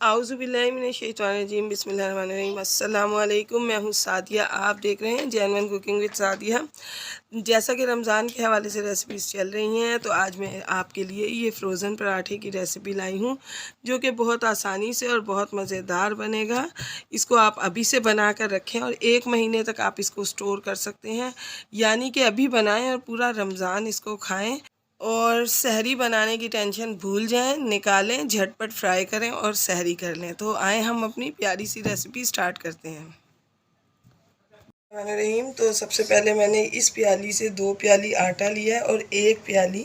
आउज़ुबिल्लाहिमिनश्शैतानिर्रजीम बिस्मिल्लाहिर्रहमानिर्रहीम। अस्सलामु अलैकुम। मैं हूँ सादिया, आप देख रहे हैं जेन्युइन कुकिंग विद सादिया। जैसा कि रमज़ान के हवाले से रेसिपीज़ चल रही हैं, तो आज मैं आपके लिए ये फ्रोज़न पराठे की रेसिपी लाई हूँ, जो कि बहुत आसानी से और बहुत मज़ेदार बनेगा। इसको आप अभी से बना कर रखें और 1 महीने तक आप इसको स्टोर कर सकते हैं, यानी कि अभी बनाएं और पूरा रमज़ान इसको खाएं और सहरी बनाने की टेंशन भूल जाएं, निकालें, झटपट फ्राई करें और सहरी कर लें। तो आए हम अपनी प्यारी सी रेसिपी स्टार्ट करते हैं। रहीम, तो सबसे पहले मैंने इस प्याली से 2 प्याली आटा लिया है और 1 प्याली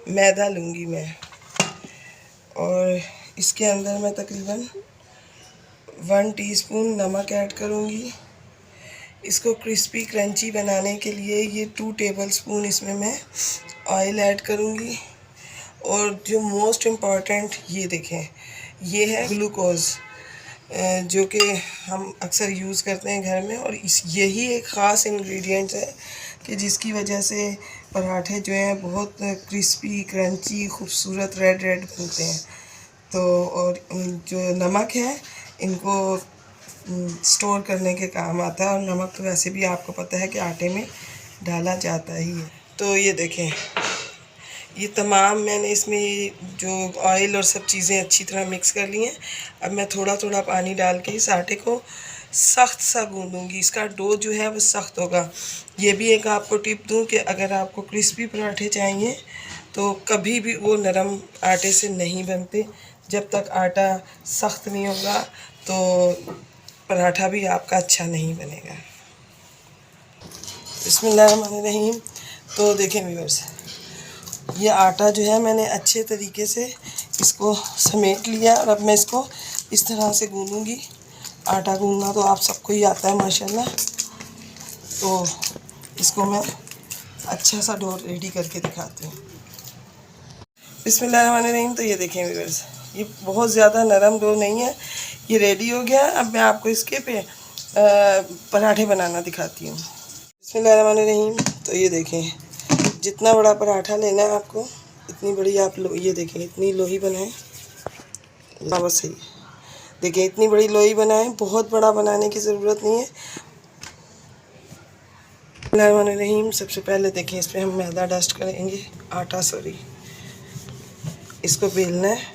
मैदा लूँगी मैं। और इसके अंदर मैं तकरीबन 1 टीस्पून नमक ऐड करूँगी। इसको क्रिस्पी क्रंची बनाने के लिए ये 2 टेबलस्पून इसमें मैं ऑयल ऐड करूँगी। और जो मोस्ट इम्पॉर्टेंट ये देखें, ये है ग्लूकोज़, जो कि हम अक्सर यूज़ करते हैं घर में, और यही एक ख़ास इंग्रेडिएंट है कि जिसकी वजह से पराठे जो हैं बहुत क्रिस्पी क्रंची खूबसूरत रेड रेड बनते हैं। तो और जो नमक है इनको स्टोर करने के काम आता है, और नमक तो वैसे भी आपको पता है कि आटे में डाला जाता ही है। तो ये देखें, ये तमाम मैंने इसमें जो ऑयल और सब चीज़ें अच्छी तरह मिक्स कर ली हैं। अब मैं थोड़ा थोड़ा पानी डाल के इस आटे को सख्त सा गूँधूँगी। इसका डो जो है वो सख्त होगा। ये भी एक आपको टिप दूँ कि अगर आपको क्रिस्पी पराठे चाहिए तो कभी भी वो नरम आटे से नहीं बनते। जब तक आटा सख्त नहीं होगा तो पराठा भी आपका अच्छा नहीं बनेगा। बिस्मिल्लाहिर्रहमानिर्रहीम। तो देखें व्यूअर्स, ये आटा जो है मैंने अच्छे तरीके से इसको समेट लिया, और अब मैं इसको इस तरह से गूँधूँगी। आटा गूँधना तो आप सबको ही आता है माशाल्लाह। तो इसको मैं अच्छा सा डो रेडी करके दिखाती हूँ। बिस्मिल्लाहिर्रहमानिर्रहीम। तो ये देखें व्यूअर्स, ये बहुत ज़्यादा नरम डो नहीं है, ये रेडी हो गया। अब मैं आपको इसके पे पराठे बनाना दिखाती हूँ। बिस्मिल्लाहिर्रहमानिर्रहीम। तो ये देखें, जितना बड़ा पराठा लेना है आपको, इतनी बड़ी आप ये देखें, इतनी लोई बनाएं। बस सही है, देखें इतनी बड़ी लोई बनाएं, बहुत बड़ा बनाने की ज़रूरत नहीं है। बिस्मिल्लाहिर्रहमानिर्रहीम। सबसे पहले देखें, इस पर हम मैदा डस्ट करेंगे, आटा सॉरी, इसको बेलना है।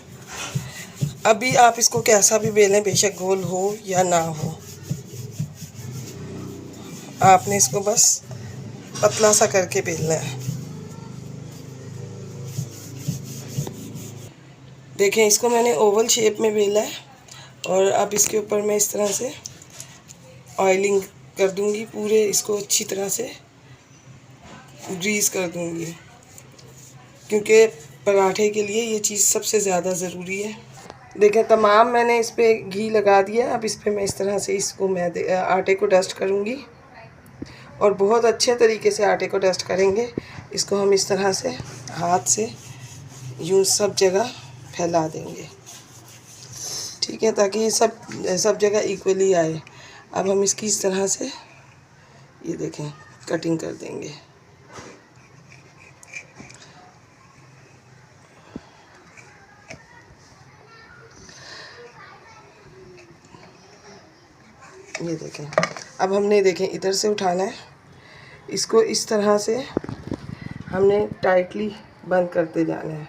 अभी आप इसको कैसा भी बेलें, बेशक गोल हो या ना हो, आपने इसको बस पतला सा करके बेलना है। देखें, इसको मैंने ओवल शेप में बेला है, और अब इसके ऊपर मैं इस तरह से ऑयलिंग कर दूंगी। पूरे इसको अच्छी तरह से ग्रीस कर दूंगी, क्योंकि पराठे के लिए ये चीज़ सबसे ज़्यादा ज़रूरी है। देखें, तमाम मैंने इस पर घी लगा दिया। अब इस पर मैं इस तरह से इसको आटे को डस्ट करूंगी, और बहुत अच्छे तरीके से आटे को डस्ट करेंगे। इसको हम इस तरह से हाथ से यूँ सब जगह फैला देंगे, ठीक है, ताकि सब जगह इक्वली आए। अब हम इसकी इस तरह से ये देखें कटिंग कर देंगे। ये देखें, अब हमने देखें इधर से उठाना है, इसको इस तरह से हमने टाइटली बंद करते जाना है।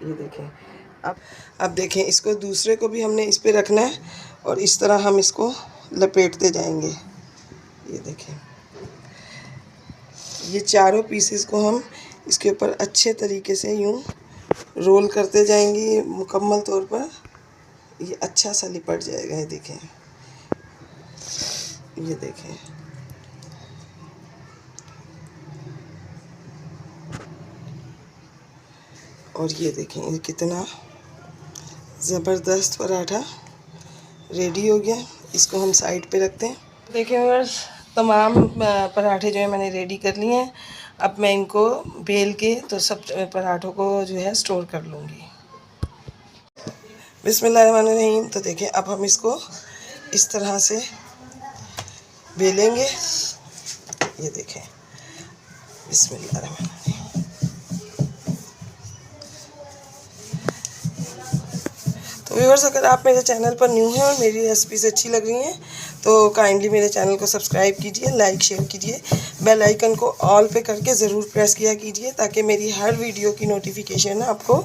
ये देखें, अब देखें, इसको दूसरे को भी हमने इस पे रखना है, और इस तरह हम इसको लपेटते जाएंगे। ये देखें, ये चारों पीसेस को हम इसके ऊपर अच्छे तरीके से यूँ रोल करते जाएंगे। मुकम्मल तौर पर ये अच्छा सा लिपट जाएगा। ये देखें, ये देखें, और ये देखें, ये कितना ज़बरदस्त पराठा रेडी हो गया। इसको हम साइड पे रखते हैं। देखिए व्यूअर्स, तमाम पराठे जो है मैंने रेडी कर लिए हैं। अब मैं इनको बेल के तो सब पराठों को जो है स्टोर कर लूँगी। बिस्मिल्लाहिर्रहमानिर्रहीम। तो देखिए, अब हम इसको इस तरह से बेलेंगे। ये देखें, बिस्मिल्लाहिर्रहमानिर्रहीम। तो व्यूअर्स, अगर आप मेरे चैनल पर न्यू हैं और मेरी रेसिपीज़ अच्छी लग रही हैं तो काइंडली मेरे चैनल को सब्सक्राइब कीजिए, लाइक शेयर कीजिए, बेल आइकन को ऑल पे करके ज़रूर प्रेस किया कीजिए ताकि मेरी हर वीडियो की नोटिफिकेशन आपको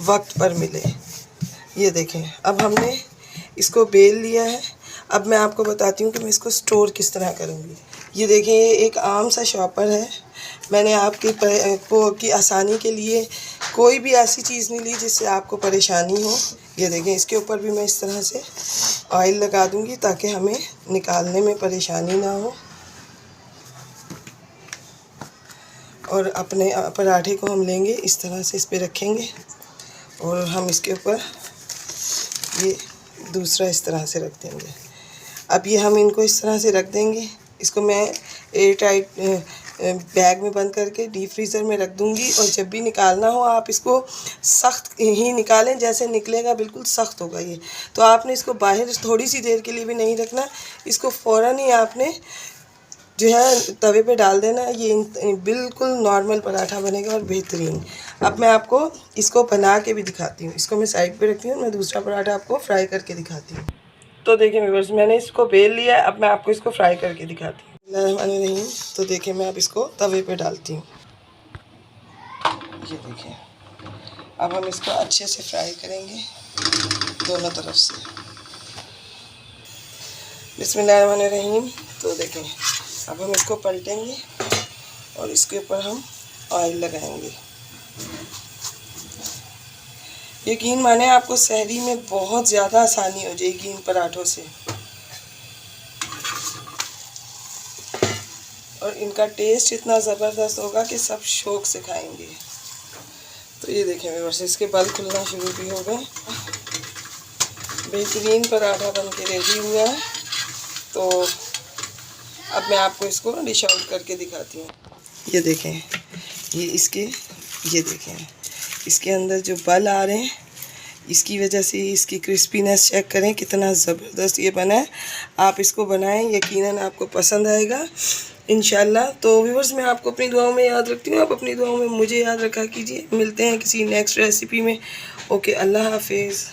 वक्त पर मिले। ये देखें, अब हमने इसको बेल लिया है। अब मैं आपको बताती हूँ कि मैं इसको स्टोर किस तरह करूँगी। ये देखें, ये एक आम सा शॉपर है। मैंने आपकी आसानी के लिए कोई भी ऐसी चीज़ नहीं ली जिससे आपको परेशानी हो। ये देखें, इसके ऊपर भी मैं इस तरह से ऑयल लगा दूंगी ताकि हमें निकालने में परेशानी ना हो। और अपने पराठे को हम लेंगे, इस तरह से इस पे रखेंगे और हम इसके ऊपर ये दूसरा इस तरह से रख देंगे। अब ये हम इनको इस तरह से रख देंगे। इसको मैं एयर टाइट बैग में बंद करके डीप फ्रीज़र में रख दूंगी और जब भी निकालना हो आप इसको सख्त ही निकालें, जैसे निकलेगा बिल्कुल सख्त होगा ये। तो आपने इसको बाहर थोड़ी सी देर के लिए भी नहीं रखना, इसको फ़ौरन ही आपने जो है तवे पे डाल देना। ये बिल्कुल नॉर्मल पराठा बनेगा और बेहतरीन। अब मैं आपको इसको बना के भी दिखाती हूँ। इसको मैं साइड पे रखती हूँ, मैं दूसरा पराठा आपको फ्राई करके दिखाती हूँ। तो देखिए व्यूअर्स, मैंने इसको बेल लिया है। अब मैं आपको इसको फ्राई करके दिखाती हूँ। नहीं, तो देखिए मैं अब इसको तवे पे डालती हूँ। ये देखिए, अब हम इसको अच्छे से फ्राई करेंगे दोनों तरफ से। बिस्मिल्लाहिर्रहमानिर्रहीम। तो देखें, अब हम इसको पलटेंगे और इसके ऊपर हम ऑयल लगाएंगे। यकीन माने आपको सहरी में बहुत ज़्यादा आसानी हो जाएगी इन पराठों से और इनका टेस्ट इतना ज़बरदस्त होगा कि सब शौक़ से खाएंगे। तो ये देखें व्यूअर्स, इसके बल खुलना शुरू भी हो गए। बेहतरीन पराठा बन के रेडी हुआ है। तो अब मैं आपको इसको डिश आउट करके दिखाती हूँ। ये देखें, ये देखें इसके अंदर जो बल आ रहे हैं, इसकी वजह से इसकी क्रिस्पीनेस चेक करें कितना ज़बरदस्त ये बना है। आप इसको बनाएं, यकीनन आपको पसंद आएगा इंशाल्लाह। तो व्यूअर्स, मैं आपको अपनी दुआओं में याद रखती हूँ, आप अपनी दुआओं में मुझे याद रखा कीजिए। मिलते हैं किसी नेक्स्ट रेसिपी में। ओके, अल्लाह हाफिज़।